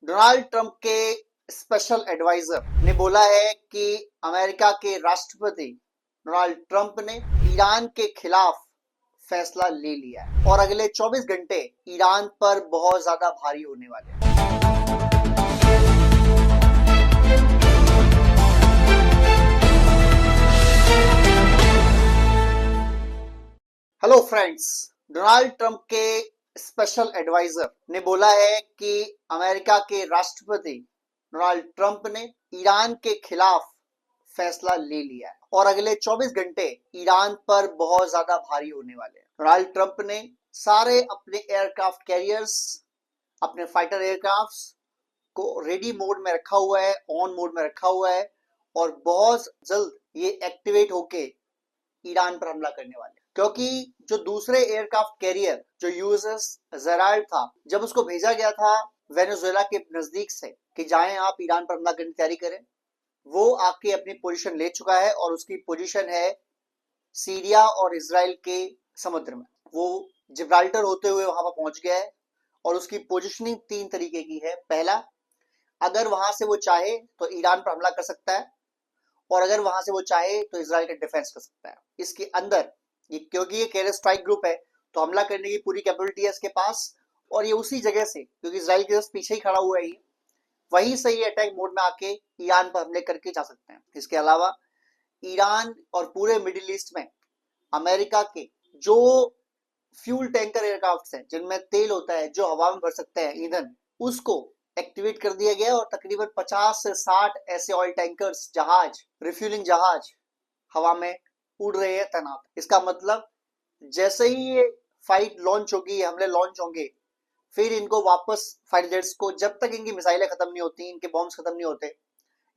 Donald Trump के special adviser ने बोला है कि अमेरिका के राष्ट्रपति डोनाल्ड ट्रंप ने ईरान के खिलाफ फैसला ले लिया है और अगले 24 घंटे ईरान पर बहुत ज्यादा भारी होने वाले हैं। हेलो फ्रेंड्स, डोनाल्ड ट्रंप के स्पेशल एडवाइजर ने बोला है कि अमेरिका के राष्ट्रपति डोनाल्ड ट्रंप ने ईरान के खिलाफ फैसला ले लिया है और अगले 24 घंटे ईरान पर बहुत ज्यादा भारी होने वाले हैं। डोनाल्ड ट्रंप ने सारे अपने एयरक्राफ्ट कैरियर्स, अपने फाइटर एयरक्राफ्ट्स को रेडी मोड में रखा हुआ है, ऑन मोड में रखा हुआ है और बहुत जल्द ये एक्टिवेट होके ईरान पर हमला करने वाले हैं। क्योंकि जो दूसरे एयरक्राफ्ट कैरियर जो यूएसएस जेराल्ड था, जब उसको भेजा गया था वेनेजुएला के नजदीक से कि जाएं आप ईरान पर हमला करने की तैयारी करें, वो आके अपनी पोजीशन ले चुका है और उसकी पोजीशन है सीरिया और इजराइल के समुद्र में। वो जिब्राल्टर होते हुए वहां पर पहुंच गया है और उसकी पोजीशनिंग 3 तरीके की है। पहला, अगर वहां से वो चाहे तो ईरान पर हमला कर सकता है और अगर वहां से वो चाहे तो इजराइल का डिफेंस कर सकता है। इसके अंदर क्योंकि ये केयर स्ट्राइक ग्रुप है तो हमला करने की पूरी कैपेबिलिटी है इसके पास और ये उसी जगह से, क्योंकि इजराइल के जस्ट पीछे ही खड़ा हुआ है ये, वहीं से ये अटैक मोड में आके ईरान पर हमले करके जा सकते हैं। इसके अलावा ईरान और पूरे मिडिल ईस्ट में अमेरिका के जो फ्यूल टैंकर एयरक्राफ्ट हैं जिनमें तेल होता है, जो हवा में भर सकते हैं ईंधन, उसको एक्टिवेट कर दिया गया और तकरीबन 50 से 60 ऐसे ऑयल टैंकर्स, जहाज, रिफ्यूलिंग जहाज हवा में उड़ रहे हैं तैनात। इसका मतलब जैसे ही ये फाइट लॉन्च होगी, हमले लॉन्च होंगे, फिर इनको वापस फाइटर जेट्स को, जब तक इनकी मिसाइलें खत्म नहीं होती, इनके बॉम्ब्स खत्म नहीं होते,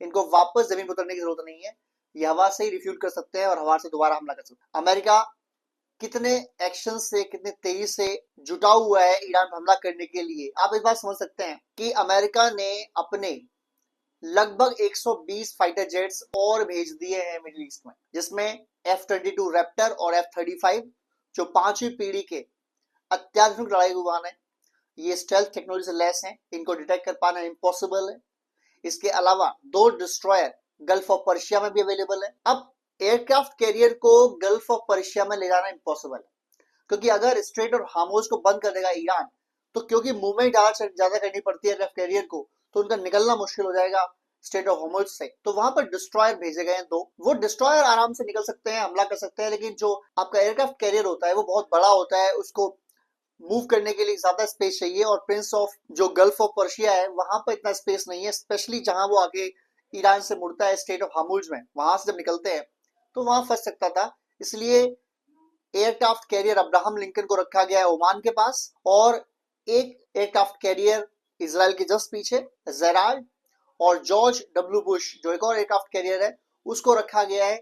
इनको वापस जमीन पर उतरने की जरूरत नहीं है। ये हवा से ही रिफ्यूल कर सकते हैं और हवा से दोबारा हमला कर सकते हैं। अमेरिका कितने एक्शन से, कितने तेजी से जुटा हुआ है ईरान पर हमला करने के लिए, आप इस बात समझ सकते हैं कि अमेरिका ने अपने लगभग 120 फाइटर जेट्स और भेज दिए हैं मिडिल ईस्ट में, जिसमें F-22 रैप्टर और F-35 जो 5वीं पीढ़ी के अत्याधुनिक लड़ाई विमान है। ये स्टेल्थ टेक्नोलॉजी से लैस हैं, इनको डिटेक्ट कर पाना इम्पॉसिबल है। इसके अलावा 2 डिस्ट्रॉयर गल्फ ऑफ पर्शिया में भी अवेलेबल है। अब एयरक्राफ्ट कैरियर को गल्फ ऑफ पर्शिया में ले जाना इम्पॉसिबल है, क्योंकि अगर स्ट्रेट और हार्मोज को बंद कर देगा ईरान, तो क्योंकि मूवमेंट ज्यादा करनी पड़ती है एयरक्राफ्ट कैरियर को, तो उनका निकलना मुश्किल हो जाएगा स्टेट ऑफ होमोज से। तो वहां पर डिस्ट्रॉयर भेजे गए हैं 2। वो डिस्ट्रॉयर आराम से निकल सकते हैं, हमला कर सकते हैं, लेकिन जो आपका एयरक्राफ्ट कैरियर होता है वो बहुत बड़ा होता है, उसको मूव करने के लिए ज्यादा स्पेस चाहिए और प्रिंस ऑफ जो गल्फ ऑफ पर्शिया है वहां पर इतना स्पेस नहीं है, स्पेशली जहां वो आगे ईरान से मुड़ता है स्टेट ऑफ हामुज में, वहां से जब निकलते हैं तो वहां फंस सकता था। इसलिए एयरक्राफ्ट कैरियर अब्राहम लिंकन को रखा गया है ओमान के पास और एक एयरक्राफ्ट कैरियर इजराइल के जस्ट पीछे जेराल्ड और जॉर्ज डब्ल्यू बुश जो एक और एयरक्राफ्ट कैरियर है उसको रखा गया है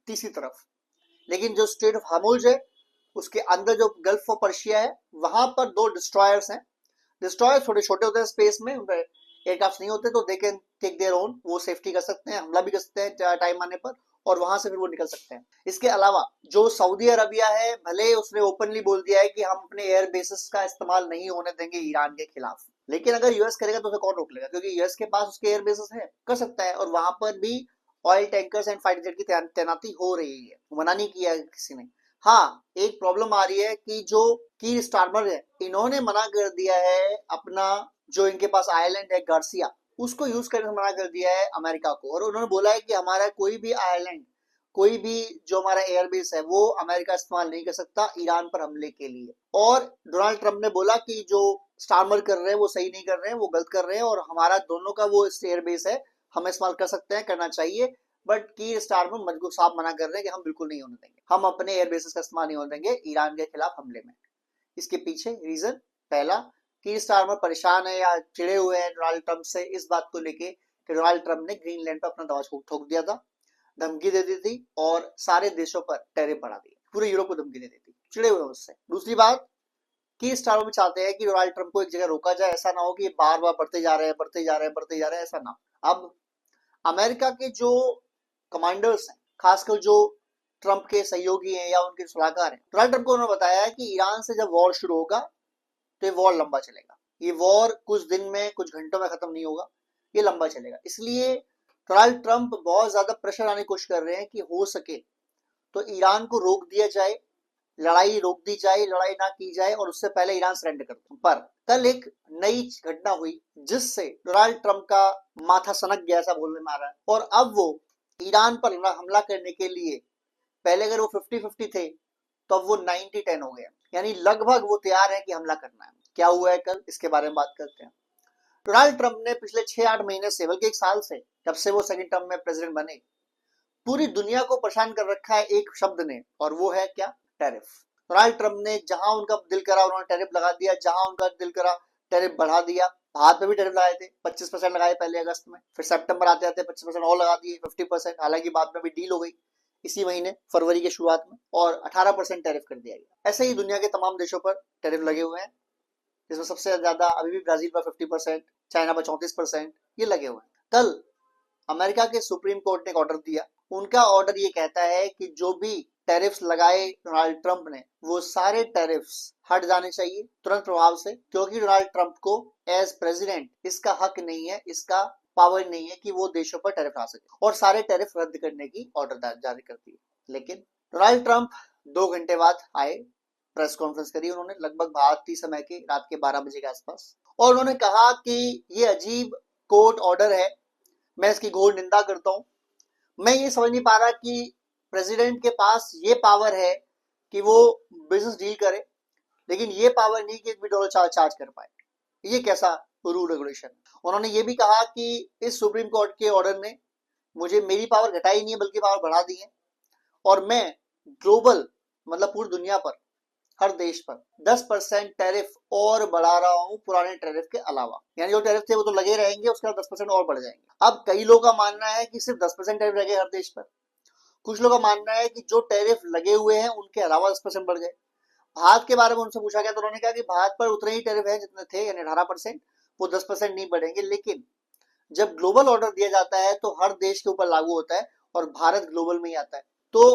तीसरी तरफ। लेकिन जो स्ट्रेट ऑफ हार्मुज है उसके अंदर जो गल्फ ऑफ पर्शिया है वहां पर 2 डिस्ट्रॉयर्स हैं। डिस्ट्रॉयर छोटे छोटे होते हैं स्पेस में, उनके एयरक्राफ्ट नहीं होते, तो they can take their own, वो सेफ्टी कर सकते हैं, हमला भी कर सकते हैं टाइम आने पर और वहां से फिर वो निकल सकते हैं। इसके अलावा जो सऊदी अरबिया है, भले उसने ओपनली बोल दिया है कि हम अपने एयर बेसिस का इस्तेमाल नहीं होने देंगे ईरान के खिलाफ, लेकिन अगर यूएस करेगा तो उसे कौन रोक लेगा, क्योंकि यूएस के पास उसके एयर बेसिस है, कर सकता है और वहां पर भी oil tankers and fighter jet की तैनाती हो रही है, मना नहीं किया है किसी ने। हाँ, एक प्रॉब्लम आ रही है कि जो कीर स्टारमर है, इन्होंने मना कर दिया है अपना जो इनके पास आइलैंड है गार्सिया, उसको यूज करने से मना कर दिया है अमेरिका को, और उन्होंने बोला है कि हमारा कोई भी आइलैंड, कोई भी जो हमारा एयरबेस है वो अमेरिका इस्तेमाल नहीं कर सकता ईरान पर हमले के लिए। और डोनाल्ड ट्रंप ने बोला कि जो स्टारमर कर रहे हैं वो सही नहीं कर रहे हैं, वो गलत कर रहे हैं और हमारा दोनों का वो एयरबेस है, हम इस्तेमाल कर सकते हैं, करना चाहिए, बट की स्टारमर मजबूत साफ मना कर रहे हैं कि हम बिल्कुल नहीं होने देंगे, हम अपने एयरबेसेस का इस्तेमाल नहीं होने देंगे ईरान के खिलाफ हमले में। इसके पीछे रीजन, पहला, की स्टारमर परेशान है या चिड़े हुए हैं डोनाल्ड ट्रंप से इस बात को लेके कि डोनाल्ड ट्रंप ने ग्रीनलैंड पर अपना दवा ठोक दिया था, धमकी दे दी थी और सारे देशों पर टैरिफ बढ़ा दिए, पूरे यूरोप को धमकी दे दी थी, चिड़े हुए उससे। दूसरी बात, की स्टार में चाहते हैं कि डोनाल्ड ट्रंप को एक जगह रोका जाए, ऐसा ना हो कि बार बार बढ़ते जा रहे हैं, बढ़ते जा रहे हैं, बढ़ते जा रहे हैं, ऐसा ना। अब अमेरिका के जो कमांडर्स हैं, खासकर जो ट्रंप के सहयोगी हैं या उनके सलाहकार हैं, डोनाल्ड ट्रंप को उन्होंने बताया है कि ईरान से जब वॉर शुरू होगा तो ये वॉर लंबा चलेगा, ये वॉर कुछ दिन में कुछ घंटों में खत्म नहीं होगा, ये लंबा चलेगा। इसलिए डोनाल्ड ट्रंप बहुत ज्यादा प्रेशर आने की कोशिश कर रहे हैं कि हो सके तो ईरान को रोक दिया जाए, लड़ाई रोक दी जाए, लड़ाई ना की जाए और उससे पहले ईरान सरेंडर कर दे। पर कल एक नई घटना हुई जिससे डोनाल्ड ट्रंप का माथा सनक गया, ऐसा बोलने में आ रहा है। और अब वो ईरान पर हमला करने के लिए, पहले अगर वो 50-50 थे तो अब वो 90-10 हो गया, यानी लगभग वो तैयार है कि हमला करना है। क्या हुआ है कल, इसके बारे में बात करते हैं। डोनाल्ड ट्रंप ने पिछले 6-8 महीने से, बल्कि 1 साल से, जब से वो सेकंड टर्म में प्रेसिडेंट बने, पूरी दुनिया को परेशान कर रखा है एक शब्द ने, और वो है क्या? टैरिफ। डोनाल्ड ट्रंप ने जहां उनका दिल करा उन्होंने टैरिफ लगा दिया, जहां उनका दिल करा टैरिफ बढ़ा दिया। भारत में भी टैरिफ लगाए थे, 25% लगाए पहले अगस्त में, फिर सितंबर आते आते 25% और लगा दिए, 50%। हालांकि बाद में भी डील हो गई इसी महीने फरवरी के शुरुआत में, और 18% टैरिफ कर दिया गया। ऐसे ही दुनिया के तमाम देशों पर टैरिफ लगे हुए हैं, जिसमें सबसे ज्यादा अभी भी ब्राजील पर 50%, चाइना पर 34% ये लगे हुए हैं। कल अमेरिका के सुप्रीम कोर्ट ने एक ऑर्डर दिया। उनका ऑर्डर ये कहता है कि जो भी टैरिफ्स लगाए डोनाल्ड ट्रंप ने, वो सारे टैरिफ्स हट जाने चाहिए तुरंत प्रभाव से, क्योंकि डोनाल्ड ट्रंप को एज प्रेसिडेंट इसका हक नहीं है, इसका पावर नहीं है कि वो देशों पर टैरिफ ला सके, और सारे टैरिफ रद्द करने की ऑर्डर जारी कर दिए। लेकिन डोनाल्ड ट्रंप 2 घंटे बाद आए, प्रेस कॉन्फ्रेंस करी उन्होंने लगभग भारतीय समय के रात के 12 बजे के आसपास, और उन्होंने कहा कि ये अजीब कोर्ट ऑर्डर है, मैं इसकी घोर निंदा करता हूं। मैं ये समझ नहीं पा रहा कि प्रेसिडेंट के पास ये पावर है कि वो बिजनेस डील करे, लेकिन ये पावर नहीं कि $1 चार्ज कर पाए। ये कैसा रूल रेगुलेशन। उन्होंने ये भी कहा कि इस सुप्रीम कोर्ट के ऑर्डर ने मुझे मेरी पावर घटाई नहीं है, बल्कि पावर बढ़ा दी है, और मैं ग्लोबल, मतलब पूरी दुनिया पर, हर देश पर 10% टैरिफ और बढ़ा रहा हूं पुराने टैरिफ के अलावा। यानी जो टैरिफ थे वो तो लगे रहेंगे, उसके बाद 10% और बढ़ जाएंगे। अब कई लोगों का मानना है कि सिर्फ 10% टैरिफ लगे हर देश पर, कुछ लोगों का मानना है कि जो टैरिफ लगे हुए हैं उनके अलावा 10% बढ़ गए। भारत के बारे में उनसे पूछा गया तो उन्होंने कहा कि भारत पर उतने ही टैरिफ है जितने थे, यानी 18%, वो 10% नहीं बढ़ेंगे। लेकिन जब ग्लोबल ऑर्डर दिया जाता है तो हर देश के ऊपर लागू होता है, और भारत ग्लोबल में ही आता है। तो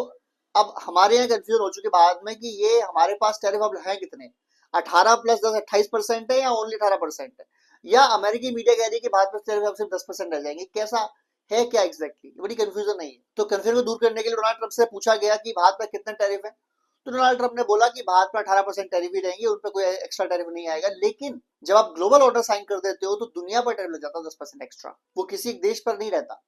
अब हमारे यहाँ कंफ्यूजन हो चुके बाद में कि ये हमारे पास टैरिफ अब है कितने, 18 + 10 28% है, या ओनली 18% है, या अमेरिकी मीडिया कह रही है कि भारत में टैरिफ अब सिर्फ 10% रह जाएंगे। कैसा है, क्या एग्जैक्टली, बड़ी कंफ्यूजन नहीं है। तो कंफ्यूजन को दूर करने के लिए डोनाल्ड ट्रंप से पूछा गया कि भारत में कितने टैरिफ है, तो डोनाल्ड ट्रंप ने बोला कि भारत में 18% टैरिफ ही रहेंगे, उन पर कोई एक्स्ट्रा टैरिफ नहीं आएगा। लेकिन जब आप ग्लोबल ऑर्डर साइन कर देते हो तो दुनिया पर टैरिफ लग जाता है 10% एक्स्ट्रा, वो किसी एक देश पर नहीं रहता,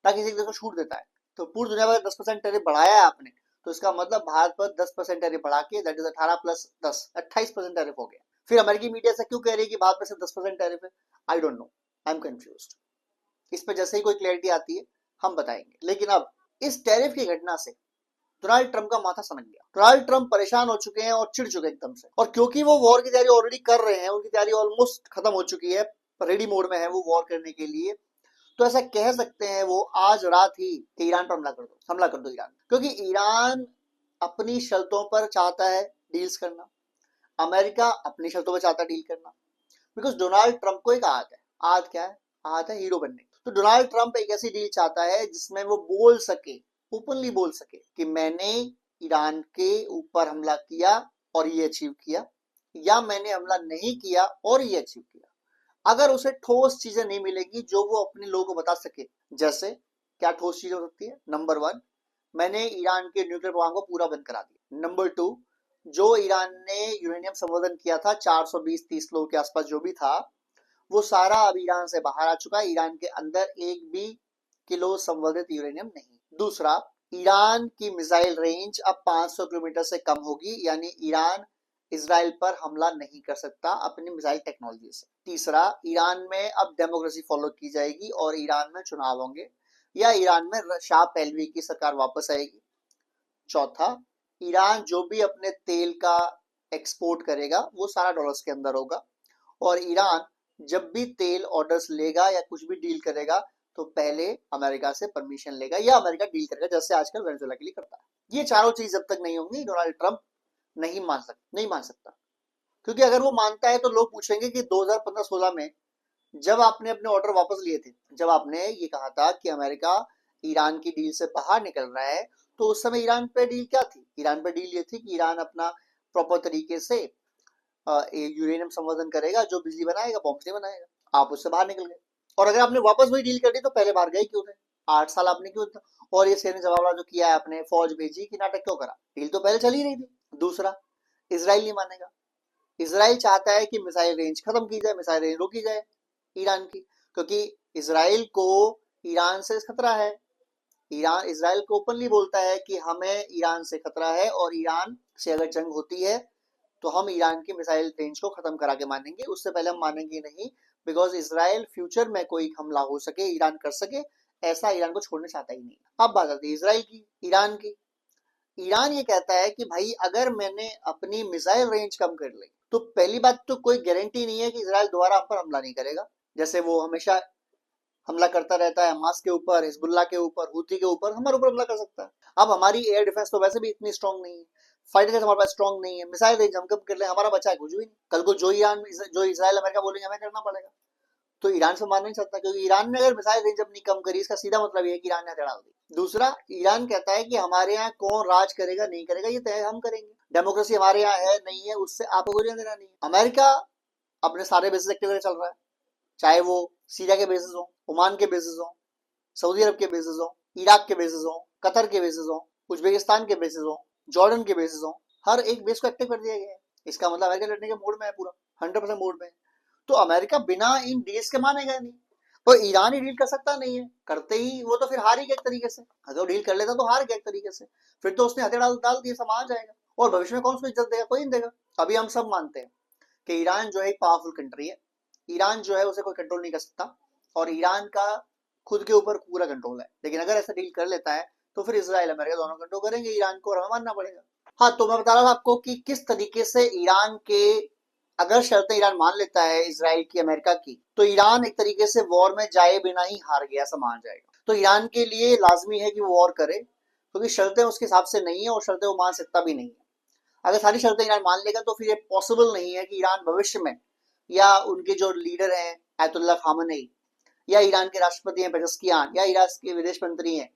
ना किसी एक देश को छूट देता है। तो पूरी दुनिया पर 10% टैरिफ बढ़ाया है आपने, तो इसका मतलब भारत पर 10% टैरिफ बढ़ा के, दैट इज 18 + 10 28% टैरिफ हो गया। फिर अमेरिकी मीडिया से क्यों कह रही है कि भारत में सिर्फ 10% टैरिफ है? I don't know, I am confused. इस पर जैसे ही कोई क्लैरिटी आती है हम बताएंगे। लेकिन अब इस टैरिफ की घटना से डोनाल्ड ट्रंप का माथा सनक गया। डोनाल्ड ट्रंप परेशान हो चुके हैं और चिढ़ चुके एकदम से, और क्योंकि वो वॉर की तैयारी ऑलरेडी कर रहे हैं, उनकी तैयारी ऑलमोस्ट खत्म हो चुकी है, रेडी मोड में है वो वॉर करने के लिए। तो ऐसा कह सकते हैं वो आज रात ही ईरान पर हमला कर दो ईरान, क्योंकि ईरान अपनी शर्तों पर चाहता है डील्स करना, अमेरिका अपनी शर्तों पर चाहता है डील करना, बिकॉज डोनाल्ड ट्रंप को एक आदत है। आदत क्या है? आदत है हीरो बनने। तो डोनाल्ड ट्रंप एक ऐसी डील चाहता है जिसमें वो बोल सके, ओपनली बोल सके कि मैंने ईरान के ऊपर हमला किया और ये अचीव किया, या मैंने हमला नहीं किया और ये अचीव किया। अगर उसे ठोस चीजें नहीं मिलेगी जो वो अपने लोगों को बता सके, जैसे क्या ठोस चीज हो सकती है? नंबर 1, मैंने ईरान के न्यूक्लियर प्रोग्राम को पूरा बंद करा दिया। नंबर 2, जो ईरान ने यूरेनियम संवर्धन किया था 420-30 किलो के आसपास जो भी था, वो सारा अब ईरान से बाहर आ चुका है, ईरान के अंदर 1 भी किलो संवर्धित यूरेनियम नहीं। दूसरा, ईरान की मिसाइल रेंज अब 500 किलोमीटर से कम होगी, यानी ईरान इजराइल पर हमला नहीं कर सकता अपनी मिसाइल टेक्नोलॉजी से। तीसरा, ईरान में अब डेमोक्रेसी फॉलो की जाएगी और ईरान में चुनाव होंगे, या ईरान में शाह पहलवी की सरकार वापस आएगी। चौथा, ईरान जो भी अपने तेल का एक्सपोर्ट करेगा वो सारा डॉलर्स के अंदर होगा, और ईरान जब भी तेल ऑर्डर्स लेगा या कुछ भी डील करेगा तो पहले अमेरिका से परमिशन लेगा, या अमेरिका डील करेगा, जैसे आजकल वेनेजुएला के लिए करता है। ये चारों चीज जब तक नहीं होंगी डोनाल्ड ट्रंप नहीं मान सकता, क्योंकि अगर वो मानता है तो लोग पूछेंगे कि 2015-16 में जब आपने अपने ऑर्डर वापस लिए थे, जब आपने ये कहा था कि अमेरिका ईरान की डील से बाहर निकल रहा है, तो उस समय ईरान पे डील क्या थी? ईरान पे डील ये थी कि ईरान अपना प्रॉपर तरीके से यूरेनियम संवर्धन करेगा, जो बिजली बनाएगा बॉम्ब नहीं बनाएगा। आप उससे बाहर निकल गए, और अगर आपने वापस वही डील कर दी तो पहले बाहर गए क्यों थे? 8 साल आपने क्यों था? और ये शेर ने जवाब जो किया है, आपने फौज भेजी कि नाटक क्यों करा? डील तो पहले चल ही रही थी। दूसरा, इसराइल नहीं मानेगा। इसराइल चाहता है कि मिसाइल रेंज खत्म की जाए, मिसाइल रेंज रोकी जाए ईरान की, क्योंकि इसराइल को ईरान से खतरा है। ईरान इसराइल को ओपनली बोलता है कि हमें ईरान से खतरा है, और ईरान से अगर जंग होती है तो हम ईरान की मिसाइल रेंज को खत्म करा के मानेंगे, उससे पहले हम मानेंगे नहीं। बिकॉज इसराइल फ्यूचर में कोई हमला हो सके, ईरान कर सके, ऐसा ईरान को छोड़ना चाहता ही नहीं। अब बात आती है इसराइल की, ईरान की। ईरान ये कहता है कि भाई अगर मैंने अपनी मिसाइल रेंज कम कर ली तो पहली बात तो कोई गारंटी नहीं है कि इसराइल दोबारा हम पर हमला नहीं करेगा, जैसे वो हमेशा हमला करता रहता है। हमास के ऊपर, हिजबुल्लाह के ऊपर, हुती के ऊपर, हमारे ऊपर हमला कर सकता है। अब हमारी एयर डिफेंस तो वैसे भी इतनी स्ट्रांग नहीं है, फाइटर जेट हमारे पास स्ट्रांग नहीं है, मिसाइल रेंज हम कम कर ले, हमारा बचा है कुछ भी नहीं। कल को जो इसराइल अमेरिका बोलेंगे हमें करना पड़ेगा। तो ईरान से मानना नहीं चाहता, क्योंकि ईरान ने अगर मिसाइल रेंज अपनी कम करी, इसका सीधा मतलब ये है कि ईरान ने हथियार डाल दी। दूसरा, ईरान कहता है कि हमारे यहाँ कौन राज करेगा नहीं करेगा ये तय हम करेंगे, डेमोक्रेसी हमारे यहाँ है नहीं है उससे आपको कोई लेना देना नहीं। अमेरिका अपने सारे बेसिस एक्टिव चल रहा है, चाहे वो सीरिया के बेसिस हो, ओमान के बेसिस हो, सऊदी अरब के बेसिस हो, इराक के बेसिस हो, कतर के बेसिस हो, उज्बेकिस्तान के बेसिस हो, जॉर्डन के बेसिस हो, हर एक बेस को एक्टिव कर दिया गया है। इसका मतलब अमेरिका लड़ने के मूड में है, पूरा 100% मूड में है। तो अमेरिका बिना इन डील्स के मानेगा नहीं। तो ईरान ही डील कर सकता नहीं है, करते ही वो तो फिर हार ही गया एक तरीके से। अगर वो डील कर लेता तो हार गया एक तरीके से, फिर तो उसने हथियार डाल दिए, समा जाएगा, और भविष्य में कौन उसको इज्जत देगा? कोई नहीं देगा। अभी हम सब मानते हैं कि ईरान जो है एक पावरफुल कंट्री है, ईरान जो है उसे कोई कंट्रोल नहीं कर सकता, और ईरान का खुद के ऊपर पूरा कंट्रोल है। लेकिन अगर ऐसा डील कर लेता है तो फिर इसराइल अमेरिका दोनों कंट्रोल करेंगे ईरान को, और हमें मानना पड़ेगा। हाँ, तो मैं बता रहा था आपको कि किस तरीके से ईरान के, अगर शर्तें ईरान मान लेता है इसराइल की, अमेरिका की, तो ईरान एक तरीके से वॉर में जाए बिना ही हार गया, मान जाएगा। तो ईरान के लिए लाजमी है कि वो वॉर करे, क्योंकि तो शर्तें उसके हिसाब से नहीं है, और शर्तें वो मान सकता भी नहीं है। अगर सारी शर्तें ईरान मान लेगा तो फिर ये पॉसिबल नहीं है कि ईरान भविष्य में, या उनके जो लीडर हैं आयतुल्लाह खामेनी, या ईरान के राष्ट्रपति हैं पेजेस्कियान, या ईरान के विदेश मंत्री हैं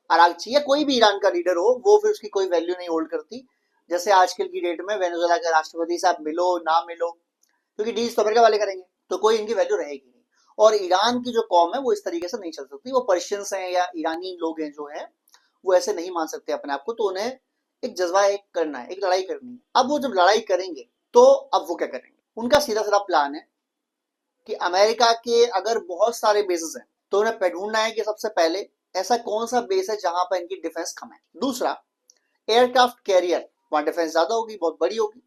अरागची, या कोई भी ईरान का लीडर हो, वो फिर उसकी कोई वैल्यू नहीं होल्ड करती। जैसे आजकल की डेट में वेनेजुएला के राष्ट्रपति से आप मिलो ना मिलो, क्योंकि डील्स तो अमेरिका वाले करेंगे, तो कोई इनकी वैल्यू रहेगी नहीं। और ईरान की जो कौम है वो इस तरीके से नहीं चल सकती, वो पर्शियंस हैं या ईरानी लोग हैं जो हैं, वो ऐसे नहीं मान सकते अपने आप को। तो उन्हें एक जज्बा एक करना है, एक लड़ाई करनी है। अब वो जब लड़ाई करेंगे तो अब वो क्या करेंगे? उनका सीधा सीधा प्लान है कि अमेरिका के अगर बहुत सारे बेसेस हैं तो उन्हें ढूंढना है कि सबसे पहले ऐसा कौन सा बेस है जहां पर इनकी डिफेंस कम है। दूसरा, एयरक्राफ्ट कैरियर, वहां डिफेंस ज्यादा होगी, बहुत बड़ी होगी,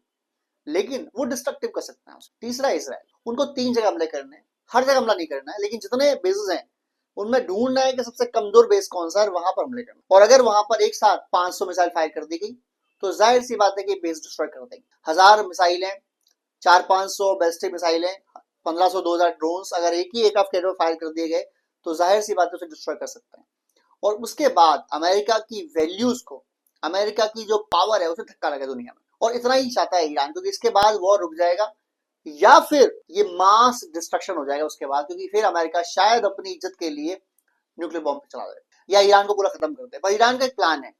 लेकिन वो डिस्ट्रक्टिव कर सकते हैं। तीसरा, इसराइल, उनको 3 जगह हमले करने हैं, हर जगह हमला नहीं करना है, लेकिन जितने बेसेस हैं उनमें ढूंढना है कि सबसे कमजोर बेस कौन सा है, वहां पर हमले करना। और अगर वहां पर एक साथ 500 मिसाइल फायर कर दी गई तो जाहिर सी बात है कि बेस डिस्ट्रॉय कर देंगे। 1000 मिसाइलें, 400-500 बैलिस्टिक मिसाइलें, 1500-2000 ड्रोन्स अगर एक ही एयरक्राफ्ट कैरियर फायर कर दिए गए तो जाहिर सी बात है उसे डिस्ट्रॉय कर सकते हैं। और उसके बाद अमेरिका की वैल्यूज को, अमेरिका की जो पावर है उसे धक्का लगे दुनिया में। और इतना ही चाहता है ईरान, क्योंकि इसके बाद वॉर रुक जाएगा, या फिर ये मास डिस्ट्रक्शन हो जाएगा उसके बाद, क्योंकि फिर अमेरिका शायद अपनी इज्जत के लिए न्यूक्लियर बॉम्ब चला दे या ईरान को पूरा खत्म कर दे। पर ईरान का एक प्लान है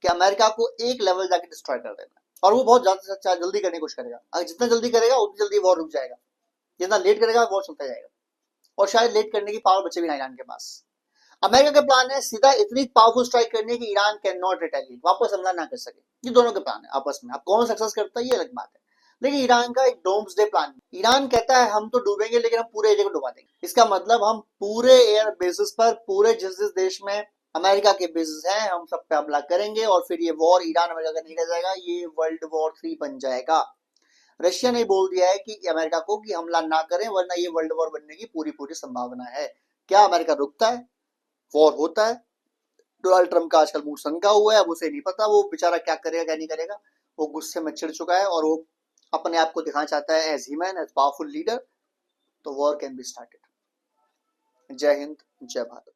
कि अमेरिका को एक लेवल जाके डिस्ट्रॉय कर देना, और वो बहुत ज्यादा जल्दी करने की कोशिश करेगा। अगर जितना जल्दी करेगा उतनी जल्दी वॉर रुक जाएगा, जितना लेट करेगा वॉर चलता जाएगा, और शायद लेट करने की पावर बचे भी ना ईरान के पास। अमेरिका का प्लान है सीधा इतनी पावरफुल स्ट्राइक करने की ईरान कैन नॉट रिटेलिएट, वापस हमला ना कर सके। ये दोनों के प्लान है आपस में, अब कौन सक्सेस करता है ये अलग बात है। लेकिन ईरान का एक डोम्सडे प्लान, ईरान कहता है हम तो डूबेंगे लेकिन हम पूरे एरिया को डुबा देंगे। इसका मतलब हम पूरे एयर बेसिस पर, पूरे जिस जिस देश में अमेरिका के बेसिस हैं, हम सब पे हमला करेंगे, और फिर ये वॉर ईरान अमेरिका का नहीं रह जाएगा, ये वर्ल्ड वॉर 3 बन जाएगा। रशिया ने बोल दिया है कि अमेरिका को कि हमला ना करें, वरना ये वर्ल्ड वॉर बनने की पूरी पूरी संभावना है। क्या अमेरिका रुकता है? वॉर होता है। डोनाल्ड ट्रंप का आजकल मुंह सनका हुआ है, अब उसे नहीं पता वो बेचारा क्या करेगा क्या नहीं करेगा। वो गुस्से में चिढ़ चुका है, और वो अपने आप को दिखाना चाहता है as human, as powerful leader. तो वॉर कैन बी स्टार्टेड। जय हिंद, जय भारत।